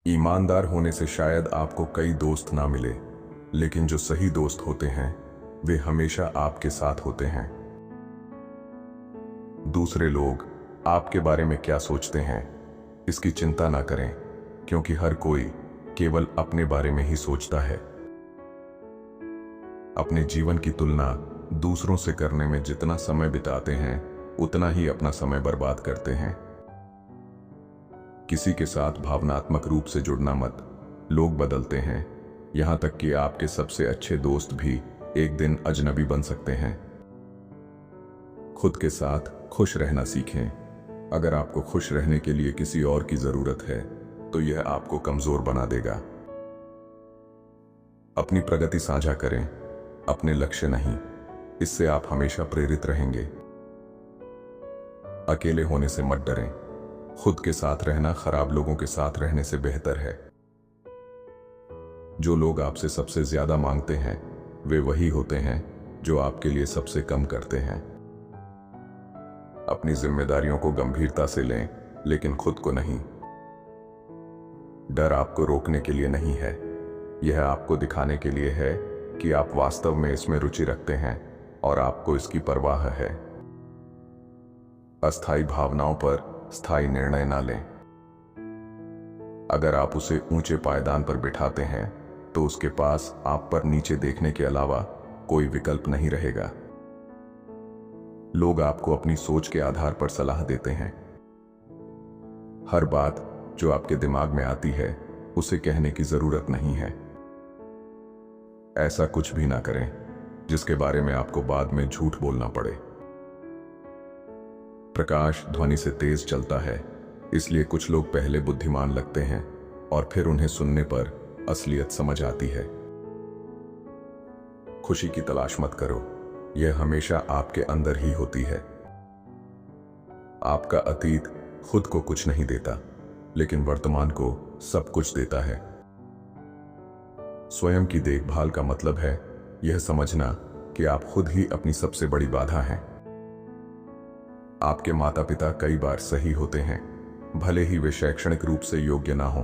ईमानदार होने से शायद आपको कई दोस्त ना मिले, लेकिन जो सही दोस्त होते हैं वे हमेशा आपके साथ होते हैं। दूसरे लोग आपके बारे में क्या सोचते हैं इसकी चिंता ना करें, क्योंकि हर कोई केवल अपने बारे में ही सोचता है। अपने जीवन की तुलना दूसरों से करने में जितना समय बिताते हैं उतना ही अपना समय बर्बाद करते हैं। किसी के साथ भावनात्मक रूप से जुड़ना मत। लोग बदलते हैं, यहां तक कि आपके सबसे अच्छे दोस्त भी एक दिन अजनबी बन सकते हैं। खुद के साथ खुश रहना सीखें। अगर आपको खुश रहने के लिए किसी और की जरूरत है तो यह आपको कमजोर बना देगा। अपनी प्रगति साझा करें, अपने लक्ष्य नहीं। इससे आप हमेशा प्रेरित रहेंगे। अकेले होने से मत डरें। खुद के साथ रहना खराब लोगों के साथ रहने से बेहतर है। जो लोग आपसे सबसे ज्यादा मांगते हैं वे वही होते हैं जो आपके लिए सबसे कम करते हैं। अपनी जिम्मेदारियों को गंभीरता से लें, लेकिन खुद को नहीं। डर आपको रोकने के लिए नहीं है, यह आपको दिखाने के लिए है कि आप वास्तव में इसमें रुचि रखते हैं और आपको इसकी परवाह है। अस्थायी भावनाओं पर स्थायी निर्णय ना लें। अगर आप उसे ऊंचे पायदान पर बिठाते हैं तो उसके पास आप पर नीचे देखने के अलावा कोई विकल्प नहीं रहेगा। लोग आपको अपनी सोच के आधार पर सलाह देते हैं। हर बात जो आपके दिमाग में आती है उसे कहने की जरूरत नहीं है। ऐसा कुछ भी ना करें जिसके बारे में आपको बाद में झूठ बोलना पड़े। प्रकाश ध्वनि से तेज चलता है, इसलिए कुछ लोग पहले बुद्धिमान लगते हैं और फिर उन्हें सुनने पर असलियत समझ आती है। खुशी की तलाश मत करो, यह हमेशा आपके अंदर ही होती है। आपका अतीत खुद को कुछ नहीं देता, लेकिन वर्तमान को सब कुछ देता है। स्वयं की देखभाल का मतलब है यह समझना कि आप खुद ही अपनी सबसे बड़ी बाधा हैं। आपके माता पिता कई बार सही होते हैं, भले ही वे शैक्षणिक रूप से योग्य ना हों।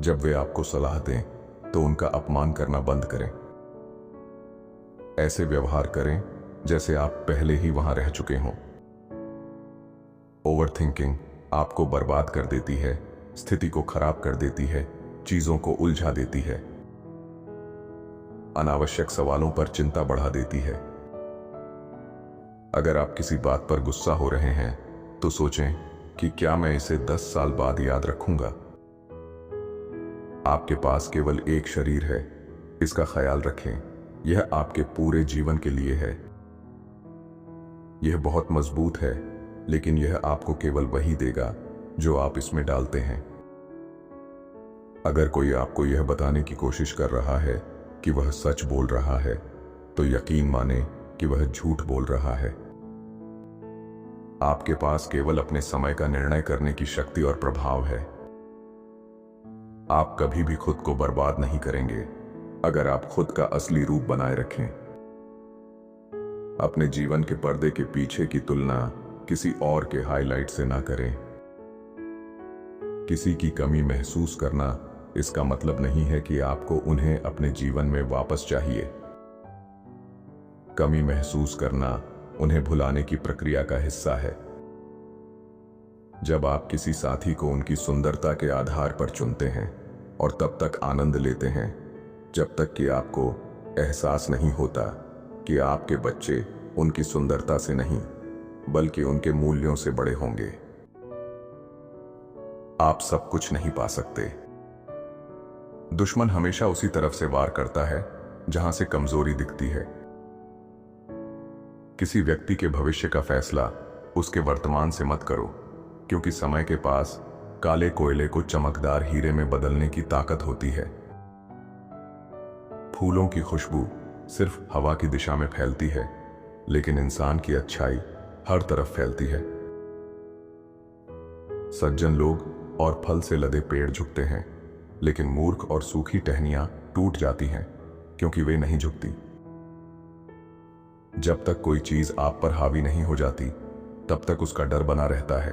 जब वे आपको सलाह दें तो उनका अपमान करना बंद करें। ऐसे व्यवहार करें जैसे आप पहले ही वहां रह चुके हों। ओवरथिंकिंग आपको बर्बाद कर देती है, स्थिति को खराब कर देती है, चीजों को उलझा देती है। अनावश्यक सवालों पर चिंता बढ़ा देती है। अगर आप किसी बात पर गुस्सा हो रहे हैं तो सोचें कि क्या मैं इसे 10 साल बाद याद रखूंगा। आपके पास केवल एक शरीर है, इसका ख्याल रखें, यह आपके पूरे जीवन के लिए है। यह बहुत मजबूत है, लेकिन यह आपको केवल वही देगा जो आप इसमें डालते हैं। अगर कोई आपको यह बताने की कोशिश कर रहा है कि वह सच बोल रहा है तो यकीन माने कि वह झूठ बोल रहा है। आपके पास केवल अपने समय का निर्णय करने की शक्ति और प्रभाव है। आप कभी भी खुद को बर्बाद नहीं करेंगे अगर आप खुद का असली रूप बनाए रखें। अपने जीवन के पर्दे के पीछे की तुलना किसी और के हाइलाइट से ना करें। किसी की कमी महसूस करना इसका मतलब नहीं है कि आपको उन्हें अपने जीवन में वापस चाहिए। कमी महसूस करना उन्हें भुलाने की प्रक्रिया का हिस्सा है। जब आप किसी साथी को उनकी सुंदरता के आधार पर चुनते हैं और तब तक आनंद लेते हैं जब तक कि आपको एहसास नहीं होता कि आपके बच्चे उनकी सुंदरता से नहीं बल्कि उनके मूल्यों से बड़े होंगे। आप सब कुछ नहीं पा सकते। दुश्मन हमेशा उसी तरफ से वार करता है जहां से कमजोरी दिखती है। किसी व्यक्ति के भविष्य का फैसला उसके वर्तमान से मत करो, क्योंकि समय के पास काले कोयले को चमकदार हीरे में बदलने की ताकत होती है। फूलों की खुशबू सिर्फ हवा की दिशा में फैलती है, लेकिन इंसान की अच्छाई हर तरफ फैलती है। सज्जन लोग और फल से लदे पेड़ झुकते हैं, लेकिन मूर्ख और सूखी टहनियां टूट जाती हैं क्योंकि वे नहीं झुकती। जब तक कोई चीज आप पर हावी नहीं हो जाती तब तक उसका डर बना रहता है।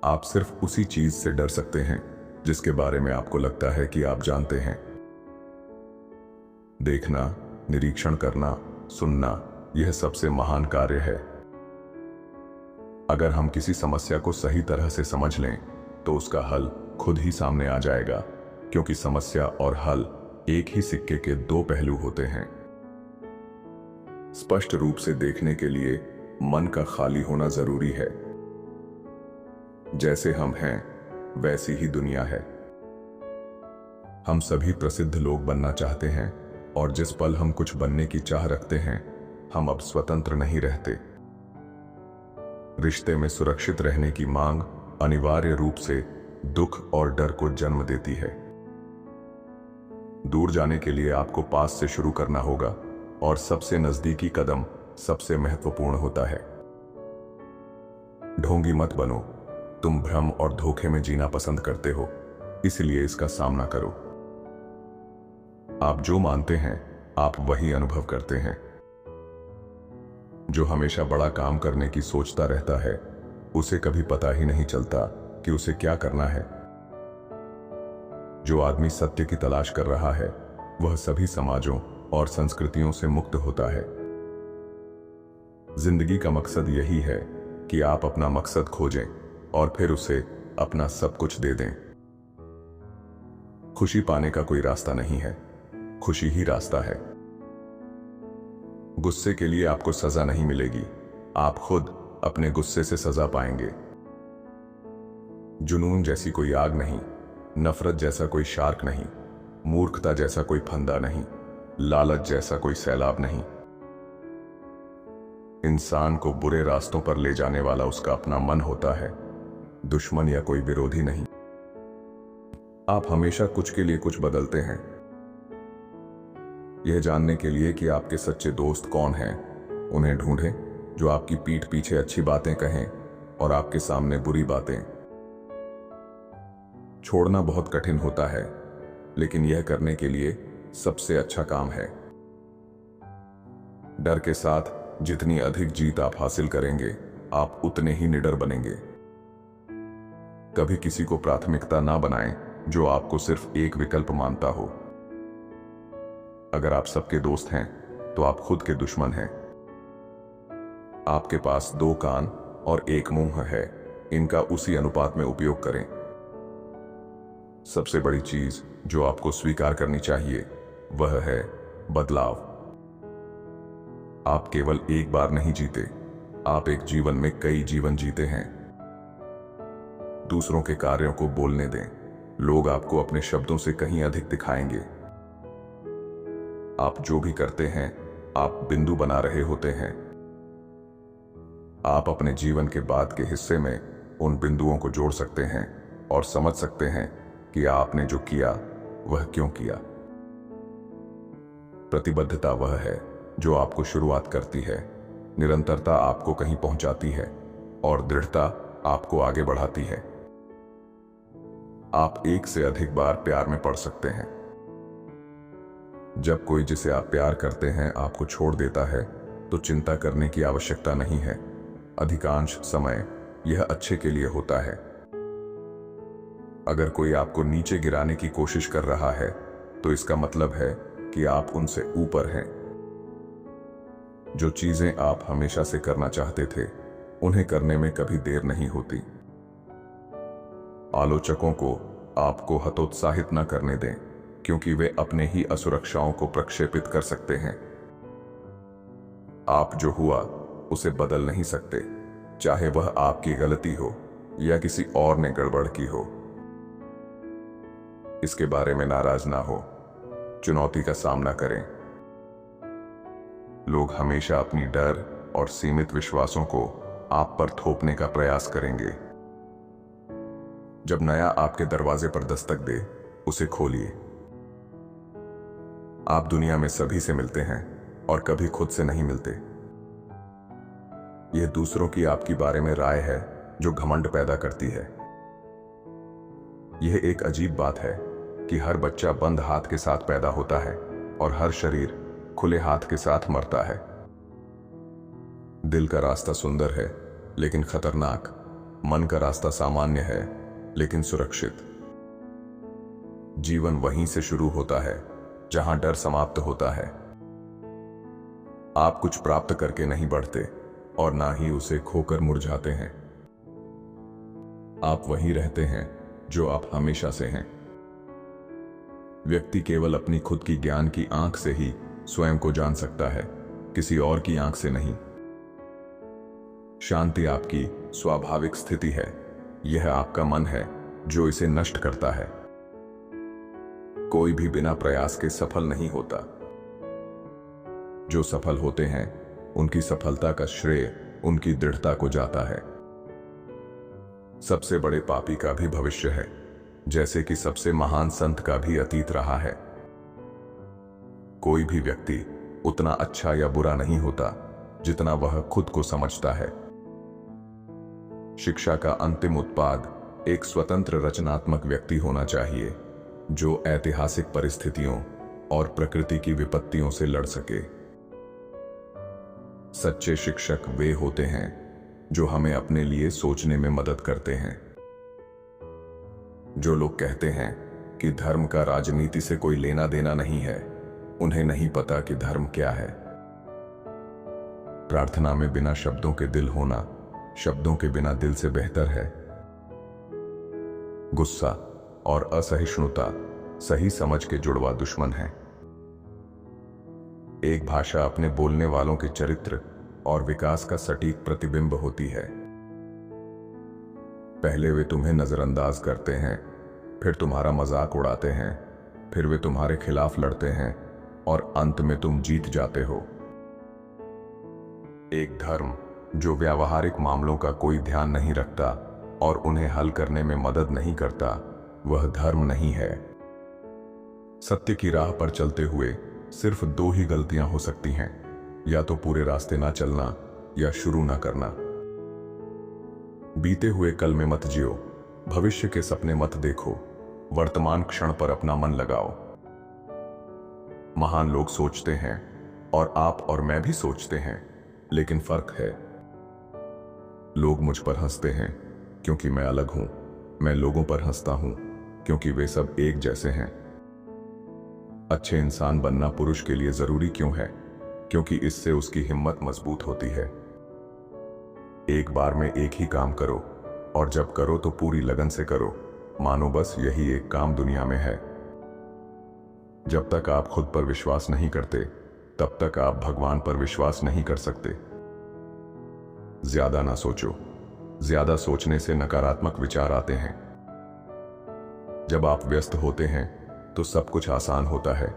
आप सिर्फ उसी चीज से डर सकते हैं जिसके बारे में आपको लगता है कि आप जानते हैं। देखना, निरीक्षण करना, सुनना, यह सबसे महान कार्य है। अगर हम किसी समस्या को सही तरह से समझ लें तो उसका हल खुद ही सामने आ जाएगा, क्योंकि समस्या और हल एक ही सिक्के के दो पहलू होते हैं। स्पष्ट रूप से देखने के लिए मन का खाली होना जरूरी है। जैसे हम हैं वैसी ही दुनिया है। हम सभी प्रसिद्ध लोग बनना चाहते हैं, और जिस पल हम कुछ बनने की चाह रखते हैं, हम अब स्वतंत्र नहीं रहते। रिश्ते में सुरक्षित रहने की मांग अनिवार्य रूप से दुख और डर को जन्म देती है। दूर जाने के लिए आपको पास से शुरू करना होगा, और सबसे नजदीकी कदम सबसे महत्वपूर्ण होता है। ढोंगी मत बनो। तुम भ्रम और धोखे में जीना पसंद करते हो, इसलिए इसका सामना करो। आप जो मानते हैं आप वही अनुभव करते हैं। जो हमेशा बड़ा काम करने की सोचता रहता है, उसे कभी पता ही नहीं चलता कि उसे क्या करना है। जो आदमी सत्य की तलाश कर रहा है, वह सभी समाजों और संस्कृतियों से मुक्त होता है। जिंदगी का मकसद यही है कि आप अपना मकसद खोजें और फिर उसे अपना सब कुछ दे दें। खुशी पाने का कोई रास्ता नहीं है, खुशी ही रास्ता है। गुस्से के लिए आपको सजा नहीं मिलेगी, आप खुद अपने गुस्से से सजा पाएंगे। जुनून जैसी कोई आग नहीं, नफरत जैसा कोई शार्क नहीं, मूर्खता जैसा कोई फंदा नहीं, लालच जैसा कोई सैलाब नहीं। इंसान को बुरे रास्तों पर ले जाने वाला उसका अपना मन होता है, दुश्मन या कोई विरोधी नहीं। आप हमेशा कुछ के लिए कुछ बदलते हैं। यह जानने के लिए कि आपके सच्चे दोस्त कौन हैं, उन्हें ढूंढें जो आपकी पीठ पीछे अच्छी बातें कहें और आपके सामने बुरी बातें। छोड़ना बहुत कठिन होता है, लेकिन यह करने के लिए सबसे अच्छा काम है। डर के साथ जितनी अधिक जीत आप हासिल करेंगे, आप उतने ही निडर बनेंगे। कभी किसी को प्राथमिकता ना बनाएं जो आपको सिर्फ एक विकल्प मानता हो। अगर आप सबके दोस्त हैं तो आप खुद के दुश्मन हैं। आपके पास दो कान और एक मुंह है, इनका उसी अनुपात में उपयोग करें। सबसे बड़ी चीज जो आपको स्वीकार करनी चाहिए वह है बदलाव। आप केवल एक बार नहीं जीते, आप एक जीवन में कई जीवन जीते हैं। दूसरों के कार्यों को बोलने दें, लोग आपको अपने शब्दों से कहीं अधिक दिखाएंगे। आप जो भी करते हैं, आप बिंदु बना रहे होते हैं। आप अपने जीवन के बाद के हिस्से में उन बिंदुओं को जोड़ सकते हैं और समझ सकते हैं कि आपने जो किया वह क्यों किया। प्रतिबद्धता वह है जो आपको शुरुआत करती है, निरंतरता आपको कहीं पहुंचाती है और दृढ़ता आपको आगे बढ़ाती है। आप एक से अधिक बार प्यार में पड़ सकते हैं। जब कोई जिसे आप प्यार करते हैं आपको छोड़ देता है तो चिंता करने की आवश्यकता नहीं है। अधिकांश समय यह अच्छे के लिए होता है। अगर कोई आपको नीचे गिराने की कोशिश कर रहा है तो इसका मतलब है कि आप उनसे ऊपर हैं। जो चीजें आप हमेशा से करना चाहते थे, उन्हें करने में कभी देर नहीं होती। आलोचकों को आपको हतोत्साहित न करने दें, क्योंकि वे अपने ही असुरक्षाओं को प्रक्षेपित कर सकते हैं। आप जो हुआ उसे बदल नहीं सकते, चाहे वह आपकी गलती हो या किसी और ने गड़बड़ की हो। इसके बारे में नाराज ना हो, चुनौती का सामना करें। लोग हमेशा अपनी डर और सीमित विश्वासों को आप पर थोपने का प्रयास करेंगे। जब नया आपके दरवाजे पर दस्तक दे, उसे खोलिए। आप दुनिया में सभी से मिलते हैं और कभी खुद से नहीं मिलते। यह दूसरों की आपके बारे में राय है जो घमंड पैदा करती है। यह एक अजीब बात है कि हर बच्चा बंद हाथ के साथ पैदा होता है और हर शरीर खुले हाथ के साथ मरता है। दिल का रास्ता सुंदर है लेकिन खतरनाक, मन का रास्ता सामान्य है लेकिन सुरक्षित। जीवन वहीं से शुरू होता है जहां डर समाप्त होता है। आप कुछ प्राप्त करके नहीं बढ़ते और ना ही उसे खोकर मुरझाते हैं। आप वहीं रहते हैं जो आप हमेशा से हैं। व्यक्ति केवल अपनी खुद की ज्ञान की आंख से ही स्वयं को जान सकता है, किसी और की आंख से नहीं। शांति आपकी स्वाभाविक स्थिति है, यह आपका मन है जो इसे नष्ट करता है। कोई भी बिना प्रयास के सफल नहीं होता। जो सफल होते हैं उनकी सफलता का श्रेय उनकी दृढ़ता को जाता है। सबसे बड़े पापी का भी भविष्य है, जैसे कि सबसे महान संत का भी अतीत रहा है। कोई भी व्यक्ति उतना अच्छा या बुरा नहीं होता जितना वह खुद को समझता है। शिक्षा का अंतिम उत्पाद एक स्वतंत्र रचनात्मक व्यक्ति होना चाहिए जो ऐतिहासिक परिस्थितियों और प्रकृति की विपत्तियों से लड़ सके। सच्चे शिक्षक वे होते हैं जो हमें अपने लिए सोचने में मदद करते हैं। जो लोग कहते हैं कि धर्म का राजनीति से कोई लेना देना नहीं है, उन्हें नहीं पता कि धर्म क्या है। प्रार्थना में बिना शब्दों के दिल होना शब्दों के बिना दिल से बेहतर है। गुस्सा और असहिष्णुता सही समझ के जुड़वा दुश्मन है। एक भाषा अपने बोलने वालों के चरित्र और विकास का सटीक प्रतिबिंब होती है। पहले वे तुम्हें नजरअंदाज करते हैं, फिर तुम्हारा मजाक उड़ाते हैं, फिर वे तुम्हारे खिलाफ लड़ते हैं और अंत में तुम जीत जाते हो। एक धर्म जो व्यावहारिक मामलों का कोई ध्यान नहीं रखता और उन्हें हल करने में मदद नहीं करता, वह धर्म नहीं है। सत्य की राह पर चलते हुए सिर्फ दो ही गलतियां हो सकती हैं, या तो पूरे रास्ते ना चलना या शुरू ना करना। बीते हुए कल में मत जियो, भविष्य के सपने मत देखो, वर्तमान क्षण पर अपना मन लगाओ। महान लोग सोचते हैं और आप और मैं भी सोचते हैं, लेकिन फर्क है। लोग मुझ पर हंसते हैं क्योंकि मैं अलग हूं, मैं लोगों पर हंसता हूं क्योंकि वे सब एक जैसे हैं। अच्छे इंसान बनना पुरुष के लिए जरूरी क्यों है? क्योंकि इससे उसकी हिम्मत मजबूत होती है। एक बार में एक ही काम करो और जब करो तो पूरी लगन से करो, मानो बस यही एक काम दुनिया में है। जब तक आप खुद पर विश्वास नहीं करते, तब तक आप भगवान पर विश्वास नहीं कर सकते। ज्यादा ना सोचो, ज्यादा सोचने से नकारात्मक विचार आते हैं। जब आप व्यस्त होते हैं तो सब कुछ आसान होता है,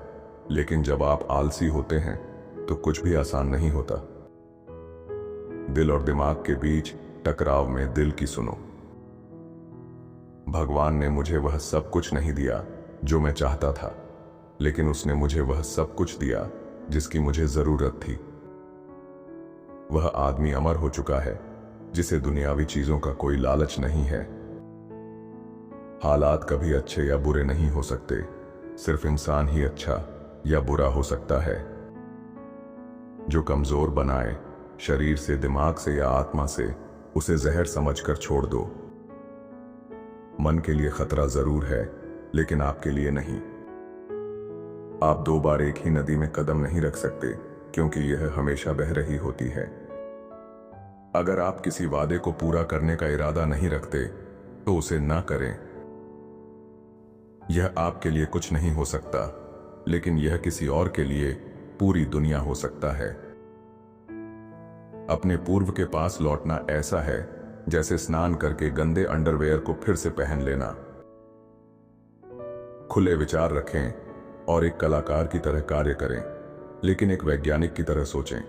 लेकिन जब आप आलसी होते हैं तो कुछ भी आसान नहीं होता। दिल और दिमाग के बीच टकराव में दिल की सुनो। भगवान ने मुझे वह सब कुछ नहीं दिया जो मैं चाहता था, लेकिन उसने मुझे वह सब कुछ दिया जिसकी मुझे जरूरत थी। वह आदमी अमर हो चुका है जिसे दुनियावी चीजों का कोई लालच नहीं है। हालात कभी अच्छे या बुरे नहीं हो सकते, सिर्फ इंसान ही अच्छा या बुरा हो सकता है। जो कमजोर बनाए, शरीर से, दिमाग से या आत्मा से, उसे जहर समझकर छोड़ दो। मन के लिए खतरा जरूर है, लेकिन आपके लिए नहीं। आप दो बार एक ही नदी में कदम नहीं रख सकते, क्योंकि यह हमेशा बह रही होती है। अगर आप किसी वादे को पूरा करने का इरादा नहीं रखते, तो उसे ना करें। यह आपके लिए कुछ नहीं हो सकता, लेकिन यह किसी और के लिए पूरी दुनिया हो सकता है। अपने पूर्व के पास लौटना ऐसा है जैसे स्नान करके गंदे अंडरवेयर को फिर से पहन लेना। खुले विचार रखें और एक कलाकार की तरह कार्य करें, लेकिन एक वैज्ञानिक की तरह सोचें।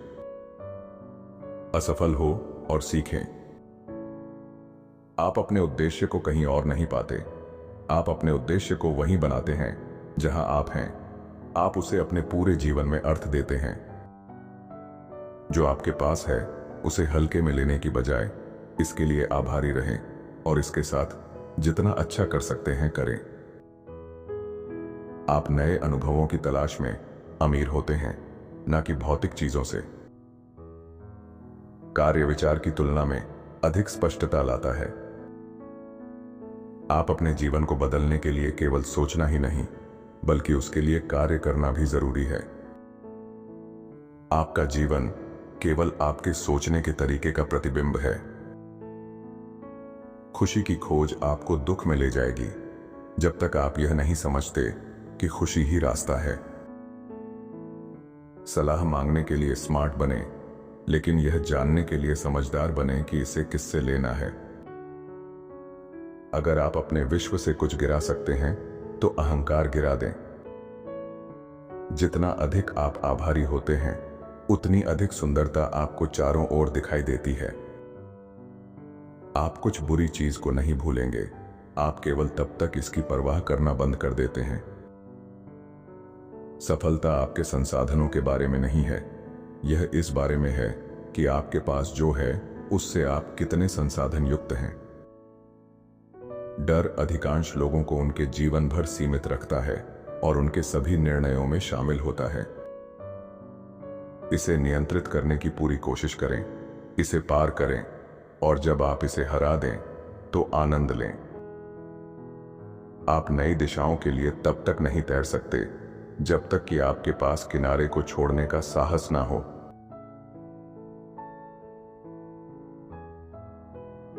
असफल हो और सीखें। आप अपने उद्देश्य को कहीं और नहीं पाते, आप अपने उद्देश्य को वहीं बनाते हैं जहां आप हैं। आप उसे अपने पूरे जीवन में अर्थ देते हैं। जो आपके पास है उसे हल्के में लेने की बजाय इसके लिए आभारी रहें और इसके साथ जितना अच्छा कर सकते हैं करें। आप नए अनुभवों की तलाश में अमीर होते हैं, ना कि भौतिक चीजों से। कार्य विचार की तुलना में अधिक स्पष्टता लाता है। आप अपने जीवन को बदलने के लिए केवल सोचना ही नहीं, बल्कि उसके लिए कार्य करना भी जरूरी है। आपका जीवन केवल आपके सोचने के तरीके का प्रतिबिंब है। खुशी की खोज आपको दुख में ले जाएगी, जब तक आप यह नहीं समझते कि खुशी ही रास्ता है। सलाह मांगने के लिए स्मार्ट बने, लेकिन यह जानने के लिए समझदार बने कि इसे किससे लेना है। अगर आप अपने विश्व से कुछ गिरा सकते हैं, तो अहंकार गिरा दें। जितना अधिक आप आभारी होते हैं, उतनी अधिक सुंदरता आपको चारों ओर दिखाई देती है। आप कुछ बुरी चीज को नहीं भूलेंगे, आप केवल तब तक इसकी परवाह करना बंद कर देते हैं। सफलता आपके संसाधनों के बारे में नहीं है, यह इस बारे में है कि आपके पास जो है उससे आप कितने संसाधन युक्त हैं। डर अधिकांश लोगों को उनके जीवन भर सीमित रखता है और उनके सभी निर्णयों में शामिल होता है। इसे नियंत्रित करने की पूरी कोशिश करें, इसे पार करें, और जब आप इसे हरा दें तो आनंद लें। आप नई दिशाओं के लिए तब तक नहीं तैर सकते जब तक कि आपके पास किनारे को छोड़ने का साहस ना हो।